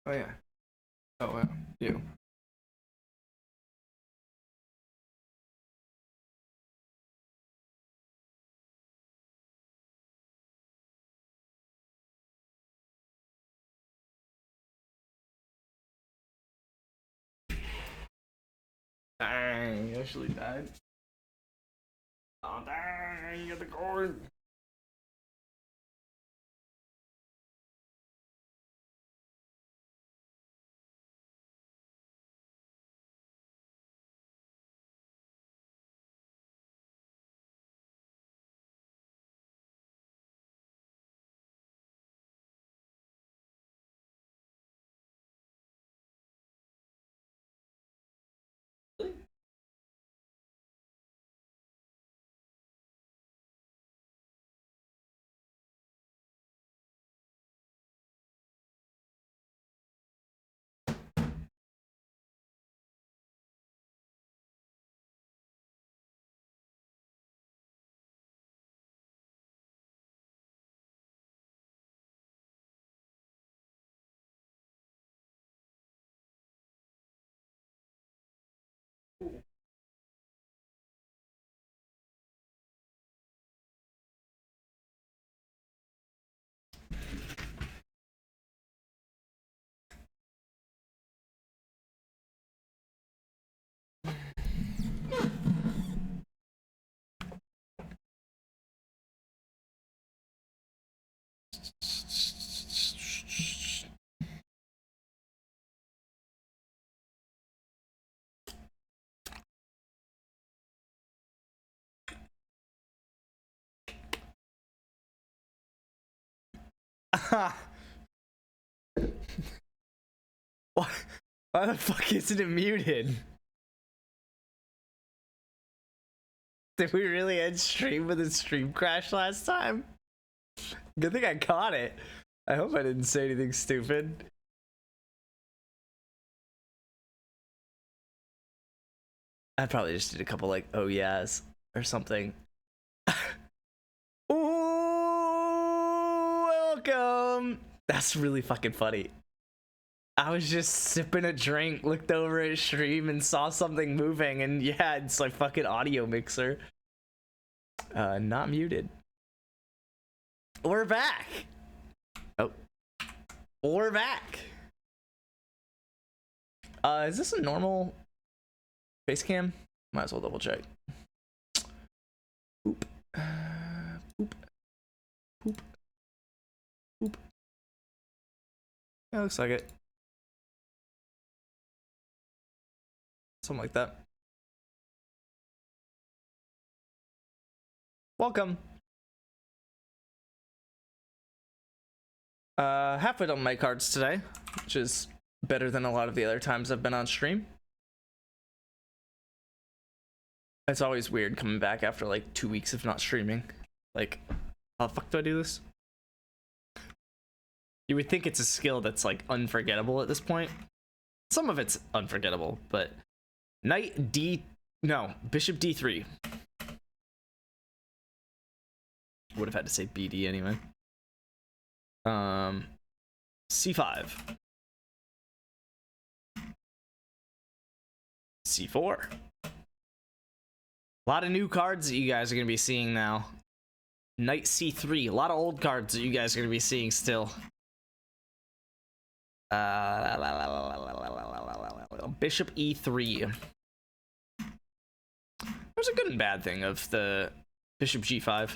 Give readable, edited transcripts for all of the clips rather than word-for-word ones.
Oh yeah. Oh you. Dang, you actually died. Oh dang, you got the cord. Why? Why the fuck isn't it muted? Did we really end stream with a stream crash last time? Good thing I caught it. I hope I didn't say anything stupid. I probably just did a couple like oh yes or something. Ooh, welcome. That's really fucking funny. I was just sipping a drink, looked over at stream and saw something moving, and yeah, it's like fucking audio mixer. Not muted. We're back. Oh, we're back. Is this a normal face cam? Might as well double check. Poop. Poop. Poop. Poop. Yeah, looks like it. Something like that. Welcome. Halfway done my cards today, which is better than a lot of the other times I've been on stream. It's always weird coming back after like 2 weeks of not streaming. Like, how the fuck do I do this? You would think it's a skill that's like unforgettable at this point. Some of it's unforgettable, but Bishop D3. Would have had to say BD anyway. C5. C4. A lot of new cards that you guys are going to be seeing now. Knight C3. A lot of old cards that you guys are going to be seeing still. Bishop E3. There's a good and bad thing of the Bishop G5.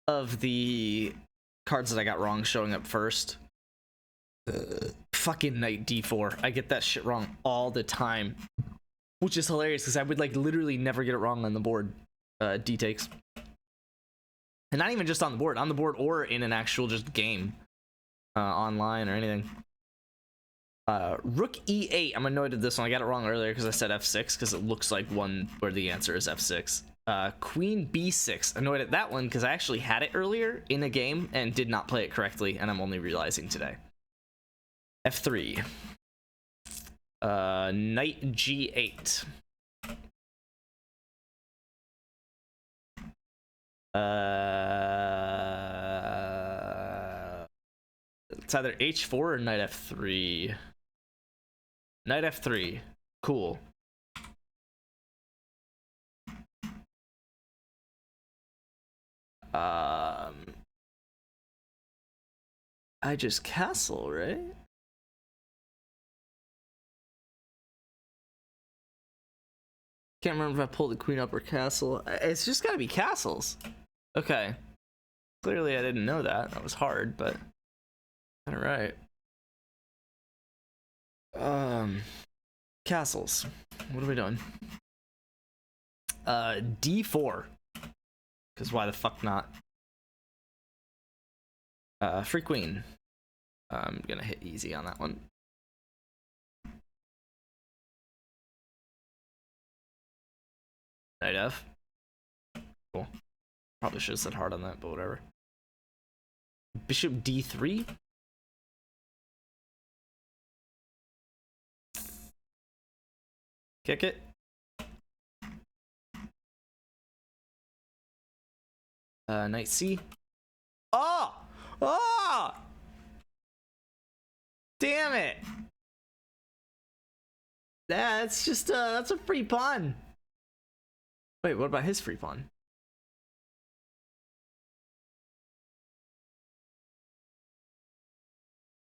Of the cards that I got wrong showing up first. Fucking Knight D4. I get that shit wrong all the time. Which is hilarious because I would like literally never get it wrong on the board. D takes. And not even just on the board or in an actual just game. Online or anything. Rook E8. I'm annoyed at this one. I got it wrong earlier because I said F6 because it looks like one where the answer is F6. Queen B6. Annoyed at that one because I actually had it earlier in a game and did not play it correctly, and I'm only realizing today. F3. Knight G8. It's either H4 or Knight F3. Knight f3. Cool. I just castle, right? Can't remember if I pulled the queen up or castle. It's just gotta be castles. Okay. Clearly I didn't know that. That was hard, but all right. Castles. What are we doing? D4. Because why the fuck not? Free queen. I'm gonna hit easy on that one. Knight F. Cool. Probably should have said hard on that, but whatever. Bishop D3. Kick it. Knight C. Oh! Oh! Damn it! That's just that's a free pawn. Wait, what about his free pawn?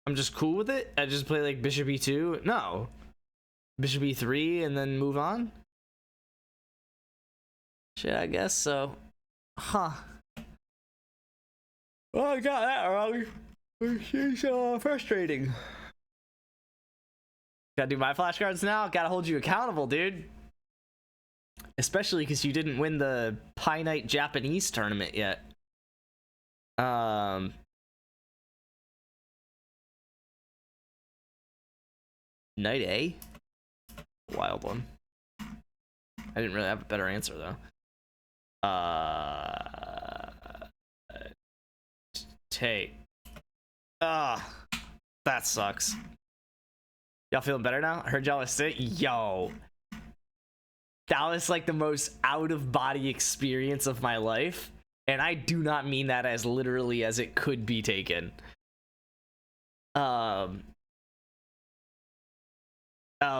I'm just cool with it? I just play like bishop e2? No. Bishop e3 and then move on? Shit, I guess so. Huh. Oh, I got that wrong. It's frustrating. Gotta do my flashcards now? Gotta hold you accountable, dude. Especially because you didn't win the Pi Night Japanese tournament yet. Knight A? Wild one. I didn't really have a better answer though. Take. That sucks. Y'all feeling better now? I heard y'all was sick. Yo. That was like the most out of body experience of my life. And I do not mean that as literally as it could be taken. Oh,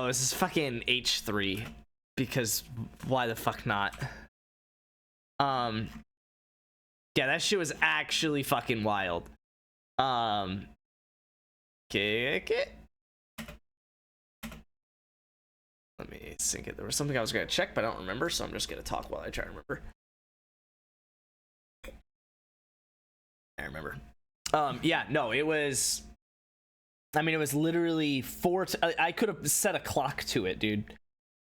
this is fucking H3. Because why the fuck not? Yeah, that shit was actually fucking wild. Kick it. Let me sync it. There was something I was gonna check, but I don't remember, so I'm just gonna talk while I try to remember. I remember. Yeah, no, it was. I mean, it was literally I could have set a clock to it, dude.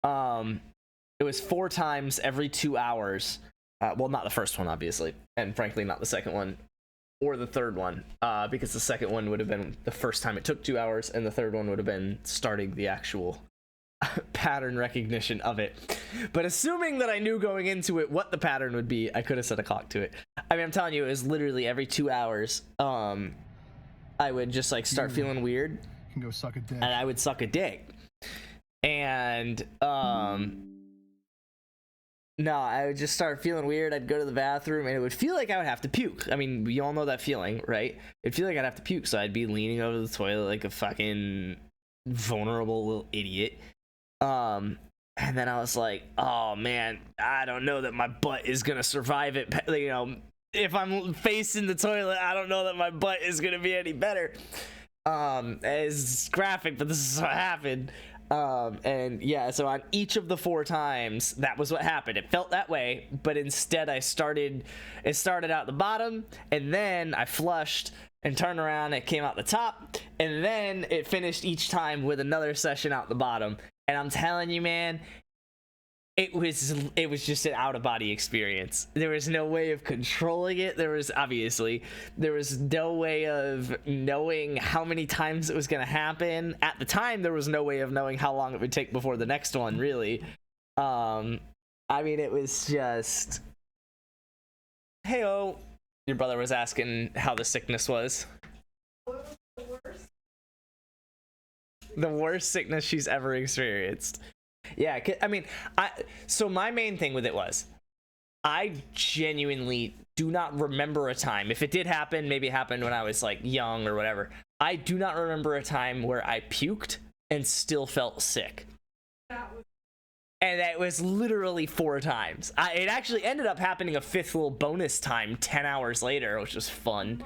It was 4 times every 2 hours. Well, not the first one, obviously, and frankly, not the second one or the third one, because the second one would have been the first time it took 2 hours, and the third one would have been starting the actual pattern recognition of it. But assuming that I knew going into it what the pattern would be, I could have set a clock to it. I mean, I'm telling you, it was literally every 2 hours. I would just like start feeling weird. You can go suck a dick. And I would suck a dick. And no, I would just start feeling weird. I'd go to the bathroom and it would feel like I would have to puke. I mean, we all know that feeling, right? It'd feel like I'd have to puke, so I'd be leaning over the toilet like a fucking vulnerable little idiot. And then I was like, oh man, I don't know that my butt is gonna survive it. You know, if I'm facing the toilet, I don't know that my butt is gonna be any better. It's graphic, but this is what happened. And yeah, so on each of the 4 times, that was what happened. It felt that way, but instead it started out the bottom, and then I flushed and turned around, it came out the top, and then it finished each time with another session out the bottom. And I'm telling you, man, it was just an out-of-body experience. There was no way of controlling it. There was no way of knowing how many times it was going to happen. At the time, there was no way of knowing how long it would take before the next one, really. I mean, it was just... Hey-oh. Your brother was asking how the sickness was. What was the worst? The worst sickness she's ever experienced. Yeah, I mean, so my main thing with it was, I genuinely do not remember a time. If it did happen, maybe it happened when I was like young or whatever. I do not remember a time where I puked and still felt sick. That was And that was literally 4 times. It actually ended up happening a 5th little bonus time 10 hours later, which was fun.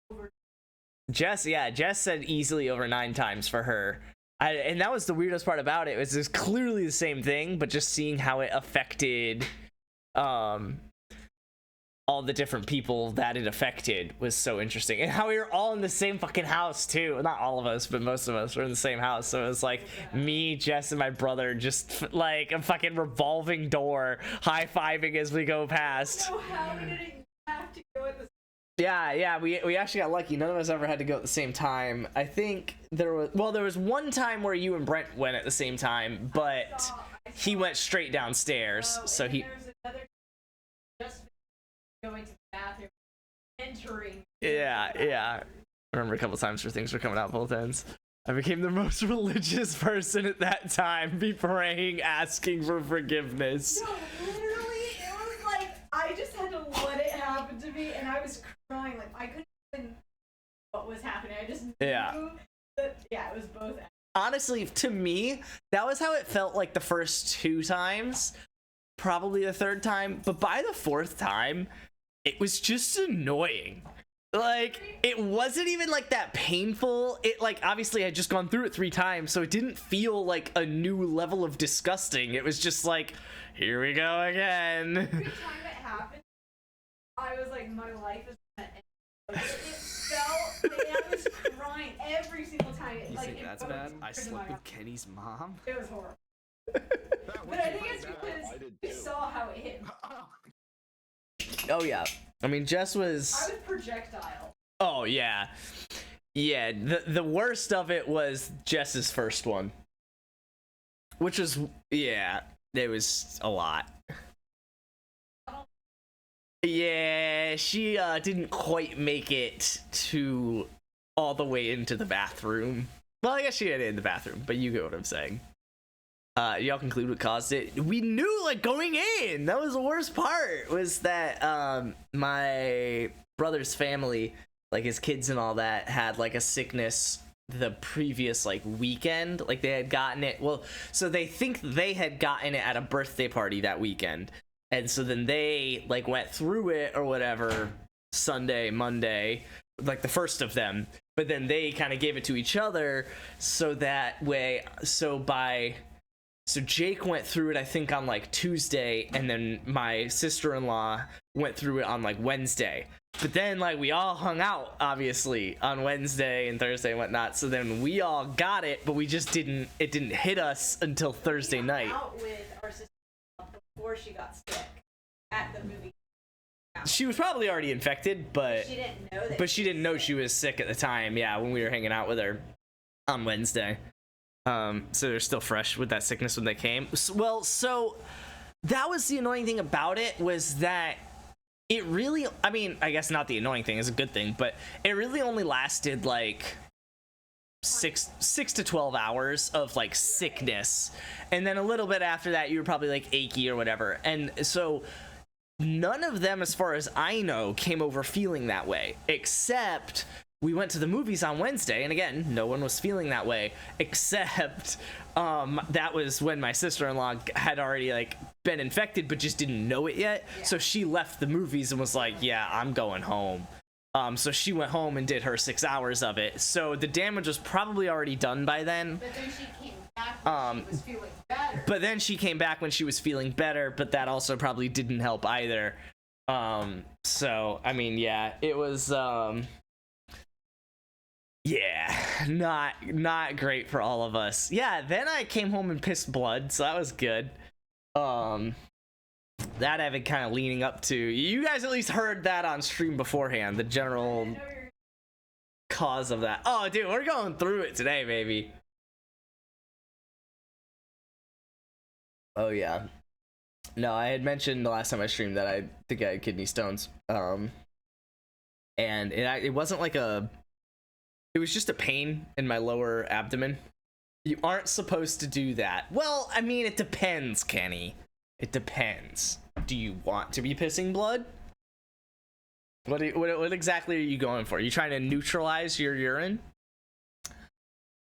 mine. Jess said easily over 9 times for her. And that was the weirdest part about it. It was clearly the same thing, but just seeing how it affected all the different people that it affected was so interesting. And how we were all in the same fucking house too. Not all of us, but most of us were in the same house. So it was like me, Jess, and my brother just like a fucking revolving door, high-fiving as we go past. So how we didn't have to go at the Yeah, we actually got lucky. None of us ever had to go at the same time. I think there was one time where you and Brent went at the same time, but he went straight downstairs. So he There's another just going to the bathroom, entering. yeah. I remember a couple times where things were coming out both ends. I became the most religious person at that time, be praying, asking for forgiveness. No, literally, it was like I just had to let it happen to me, and I was crying. Like I couldn't even what was happening. I just knew that it was both. Honestly, to me, that was how it felt like the first 2 times, probably the 3rd time, but by the 4th time, it was just annoying. Like, it wasn't even like that painful. It like obviously I had just gone through it 3 times, so it didn't feel like a new level of disgusting. It was just like, here we go again. Every time it happened, I was like, my life is gonna end. Like, it felt like I was crying every single time. You like, think it that's felt bad? I into slept my with Kenny's mom. It was horrible. But I think it's because you saw how it hit me. Oh yeah. I mean, Jess was. I was projectile. Oh yeah. Yeah. The worst of it was Jess's first one, which was it was a lot. Yeah, she didn't quite make it to all the way into the bathroom. Well, I guess she had it in the bathroom, but you get what I'm saying. Y'all conclude what caused it. We knew, like, going in. That was the worst part, was that my brother's family, like his kids and all that, had like a sickness the previous like weekend. Like they had gotten it. Well, so they think they had gotten it at a birthday party that weekend. And so then they like went through it or whatever Sunday, Monday, like the first of them. But then they kind of gave it to each other so that way. So Jake went through it, I think, on like Tuesday, and then my sister-in-law went through it on like Wednesday. But then like we all hung out obviously on Wednesday and Thursday and whatnot. So then we all got it, but we just it didn't hit us until Thursday night. Out with our sister before she got sick at the movie. She was probably already infected, but She didn't know that. but she didn't know she was sick at the time. Yeah, when we were hanging out with her on Wednesday. So they're still fresh with that sickness when they came. So that was the annoying thing about it, was that it really, I mean, I guess not the annoying thing, is a good thing, but it really only lasted like 6 to 12 hours of like sickness, and then a little bit after that you were probably like achy or whatever. And so none of them, as far as I know, came over feeling that way, except we went to the movies on Wednesday, and again, no one was feeling that way, except that was when my sister-in-law had already like been infected but just didn't know it yet. Yeah. So she left the movies and was like, yeah, I'm going home. So she went home and did her 6 hours of it. So the damage was probably already done by then. But then she came back when she was feeling better. But then she came back when she was feeling better, but that also probably didn't help either. So I mean, yeah, it was not great for all of us. Yeah, then I came home and pissed blood, so that was good. That I've been kind of leaning up to. You guys at least heard that on stream beforehand, the general cause of that. Oh, dude, we're going through it today, baby. Oh, yeah. No, I had mentioned the last time I streamed that I think I had kidney stones. And it wasn't like it was just a pain in my lower abdomen. You aren't supposed to do that. Well, I mean, it depends, Kenny. It depends. Do you want to be pissing blood? What exactly are you going for? Are you trying to neutralize your urine?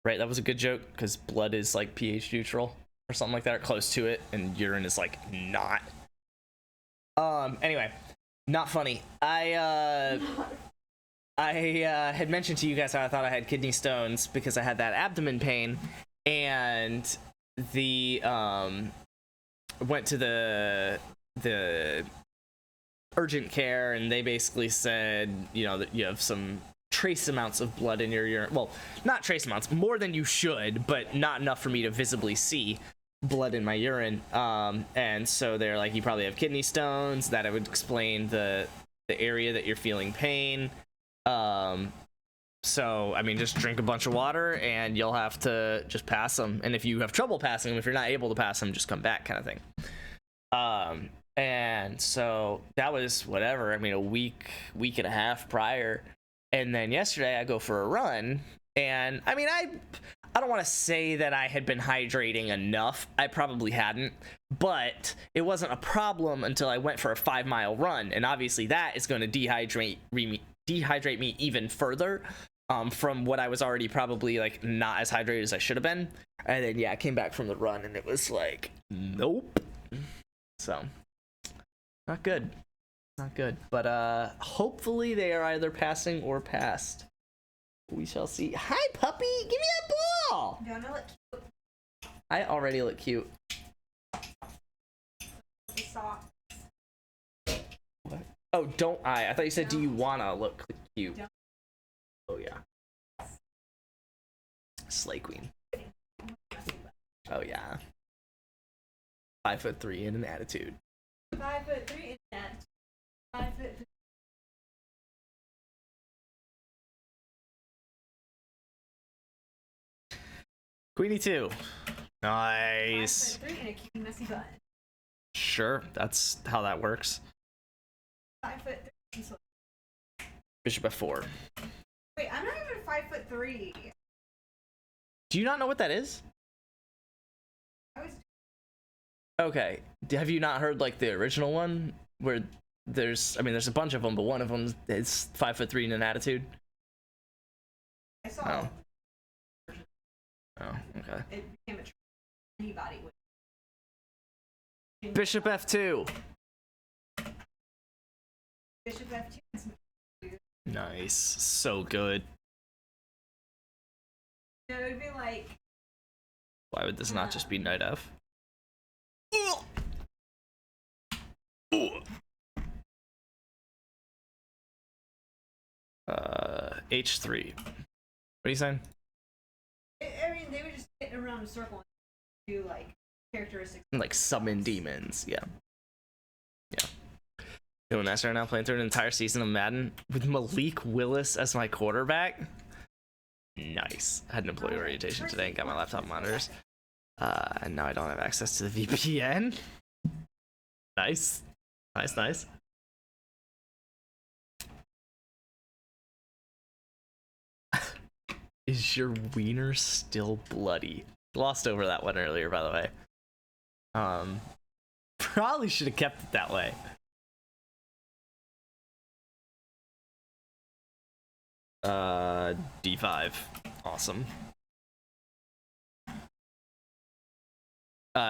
Right, that was a good joke because blood is like pH neutral or something like that, or close to it, and urine is like not. Anyway, not funny. I had mentioned to you guys how I thought I had kidney stones because I had that abdomen pain, and the went to the urgent care, and they basically said, you know, that you have some trace amounts of blood in your urine. Well, not trace amounts, more than you should, but not enough for me to visibly see blood in my urine. And so they're like, you probably have kidney stones. That would explain the area that you're feeling pain. So I mean, just drink a bunch of water and you'll have to just pass them. And if you have trouble passing them, if you're not able to pass them, just come back, kind of thing. And so that was whatever. I mean, a week and a half prior. And then yesterday I go for a run, and I mean, I don't want to say that I had been hydrating enough. I probably hadn't, but it wasn't a problem until I went for a 5-mile run, and obviously that is going to dehydrate me even further from what I was already probably like not as hydrated as I should have been. And then yeah, I came back from the run and it was like, nope. So not good. Not good, but hopefully they are either passing or passed. We shall see. Hi, puppy! Give me that ball! Don't look cute. I already look cute. The socks. What? Oh, don't I? I thought you said, do you wanna look cute? Don't. Oh yeah. Slay Queen. Oh yeah. 5'3" and an attitude. 5'3" and an attitude. 5'3". Queenie 2. Nice. 5'3" and a cute messy butt. Sure, that's how that works. 5'3". So... Bishop F4. Wait, I'm not even 5'3". Do you not know what that is? I was. Okay. Have you not heard like the original one where there's a bunch of them, but one of them is 5'3" and an attitude? I saw. Oh, okay. It became a anybody would. Bishop F2. Bishop F2. And some... Nice. So good. It would be like. Why would this not just be knight F? H3. What are you saying? I mean, they would just get around a circle and do like characteristics. Like summon demons, yeah. Yeah. Doing that right now, playing through an entire season of Madden with Malik Willis as my quarterback. Nice. I had an employee orientation today and got my laptop monitors. And now I don't have access to the VPN. Nice. Nice. Is your wiener still bloody? Glossed over that one earlier, by the way. Probably should have kept it that way. D5. Awesome.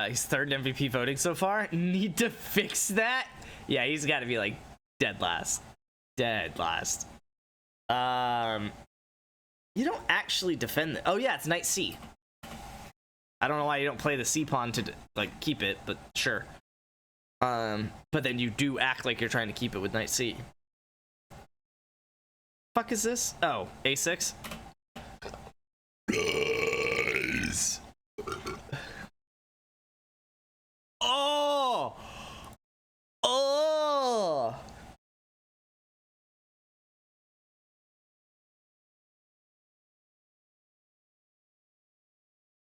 He's third in MVP voting so far. Need to fix that? Yeah, he's got to be like dead last. You don't actually defend oh yeah, it's knight C. I don't know why you don't play the C pawn to like keep it, but sure. But then you do act like you're trying to keep it with knight C. Fuck is this? Oh, A6. Nice. Oh!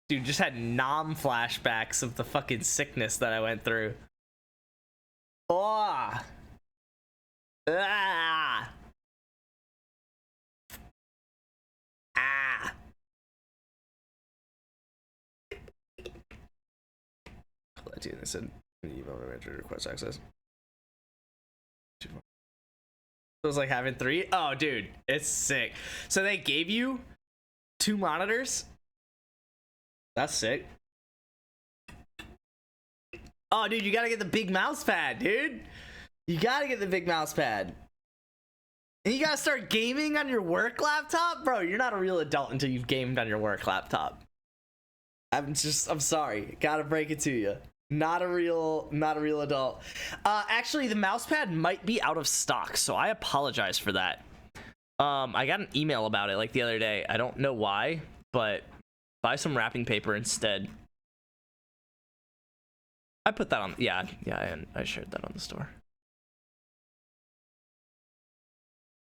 Dude, just had flashbacks of the fucking sickness that I went through. Oh! Ah! Ah! Dude, they said email manager request access. It was like having 3. Oh, dude, it's sick. So they gave you 2 monitors That's sick. Oh, dude, you gotta get the big mouse pad, dude. You gotta get the big mouse pad. And you gotta start gaming on your work laptop? Bro, you're not a real adult until you've gamed on your work laptop. I'm sorry. Gotta break it to you. Not a real adult. Actually, the mouse pad might be out of stock, so I apologize for that. I got an email about it like the other day. I don't know why, but buy some wrapping paper instead. I put that on, yeah, I shared that on the store.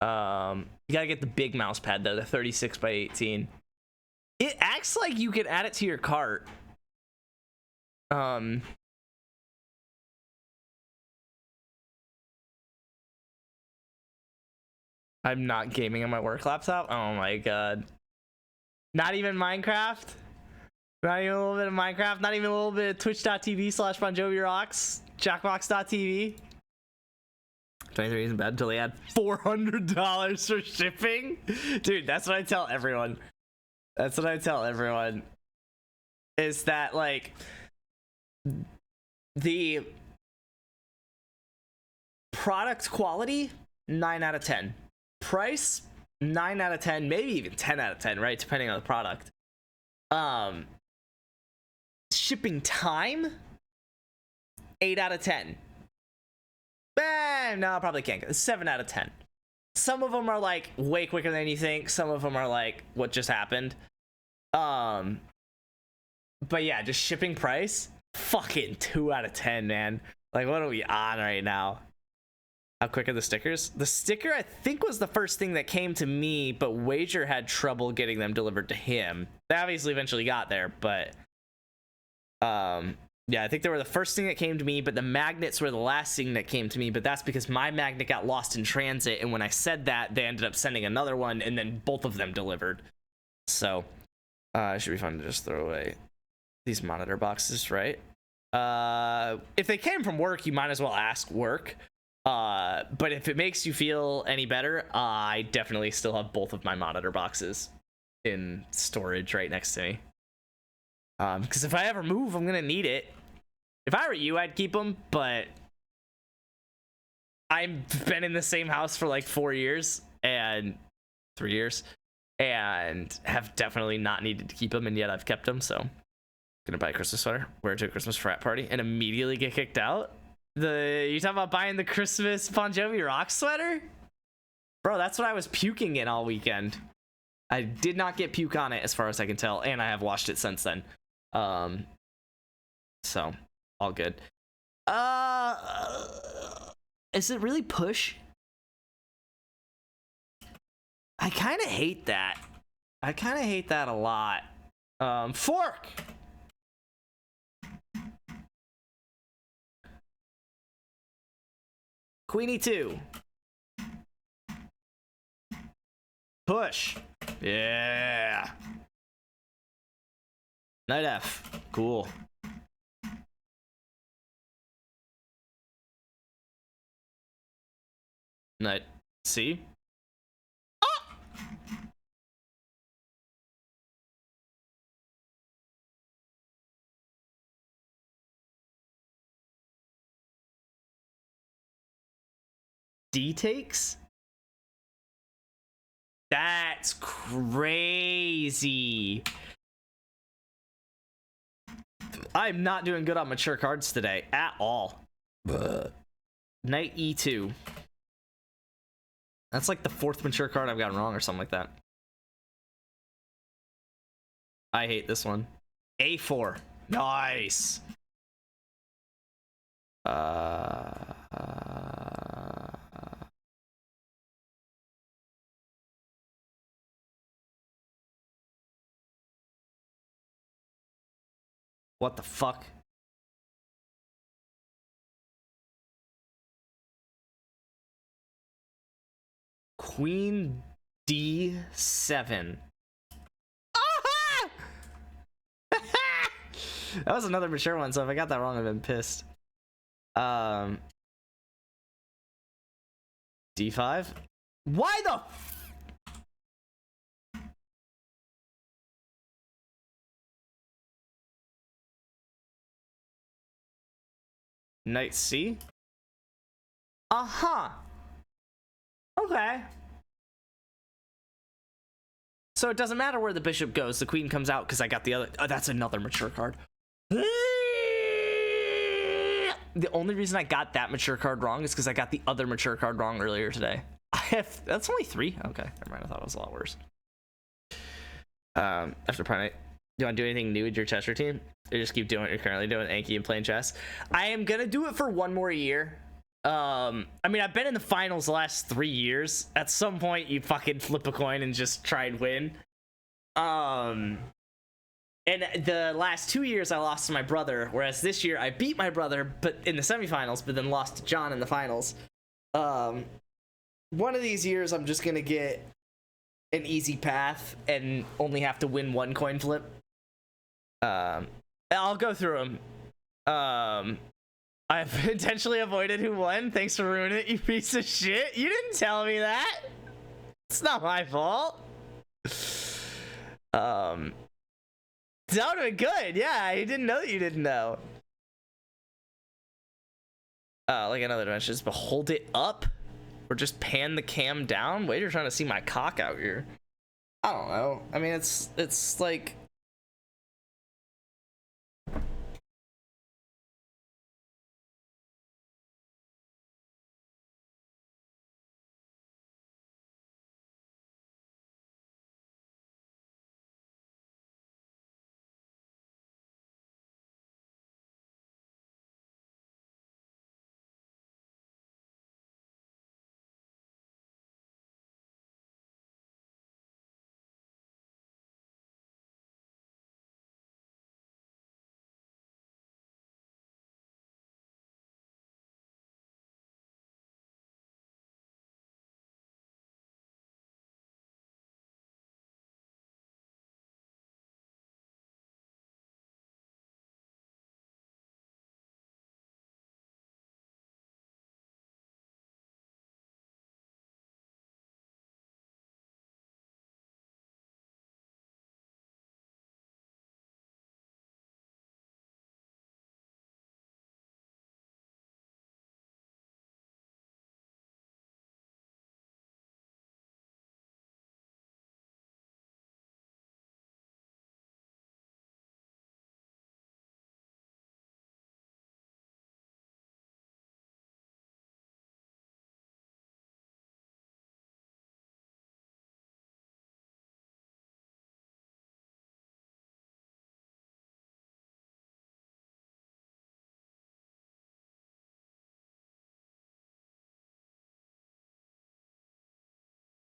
You gotta get the big mouse pad though, the 36 by 18. It acts like you could add it to your cart. I'm not gaming on my work laptop. Oh my god. Not even Minecraft? Not even a little bit of Minecraft? Not even a little bit of twitch.tv/BonJoviRocks? Jackbox.tv? 23 isn't bad until they add $400 for shipping? Dude, that's what I tell everyone. That's what I tell everyone. Is that, like, the product quality, 9 out of 10. Price, 9 out of 10, maybe even 10 out of 10, right? Depending on the product. Shipping time, 8 out of 10. No, I probably can't get 7 out of 10. Some of them are like way quicker than you think. Some of them are like what just happened. But yeah, just shipping price, fucking 2 out of 10, man. Like, what are we on right now? How quick are the stickers? The sticker, I think, was the first thing that came to me, but Wager had trouble getting them delivered to him. They obviously eventually got there, but yeah, I think they were the first thing that came to me, but the magnets were the last thing that came to me, but that's because my magnet got lost in transit, and when I said that, they ended up sending another one, and then both of them delivered. So, it should be fun to just throw away these monitor boxes, right? If they came from work, you might as well ask work. But if it makes you feel any better, I definitely still have both of my monitor boxes in storage right next to me. Because if I ever move, I'm gonna need it. If I were you, I'd keep them, but I've been in the same house for like 4 years and 3 years and have definitely not needed to keep them, and yet I've kept them. So gonna buy a Christmas sweater, wear it to a Christmas frat party, and immediately get kicked out. You talking about buying the Christmas Bon Jovi Rock sweater? Bro, that's what I was puking in all weekend. I did not get puke on it as far as I can tell, and I have washed it since then. So all good. Is it really push? I kind of hate that. I kind of hate that a lot. Fork. Queenie 2. Push. Yeah. Knight F. Cool. Knight C. Ah! D takes? That's crazy. I'm not doing good on mature cards today at all. Knight E2. That's like the 4th mature card I've gotten wrong or something like that. I hate this one. A4. Nice. What the fuck? Queen D7. That was another mature one, so if I got that wrong, I've been pissed. D5? Why the Knight C. Uh-huh. Okay. So it doesn't matter where the bishop goes. The queen comes out because I got the other... Oh, that's another mature card. The only reason I got that mature card wrong is because I got the other mature card wrong earlier today. That's only 3? Okay, never mind. I thought it was a lot worse. After Prime Night, do you want to do anything new with your chess routine? Or just keep doing what you're currently doing, Anki, and playing chess? I am going to do it for 1 more year. I mean, I've been in the finals the last 3 years. At some point, you fucking flip a coin and just try and win. And the last 2 years, I lost to my brother, whereas this year, I beat my brother, but in the semifinals, but then lost to John in the finals. One of these years, I'm just gonna get an easy path and only have to win 1 coin flip. I'll go through them. I've intentionally avoided who won. Thanks for ruining it, you piece of shit. You didn't tell me that. It's not my fault. That would have been good. Yeah, I didn't know that you didn't know. Like another dimension, but hold it up or just pan the cam down. Wait, you're trying to see my cock out here. I don't know. I mean, it's like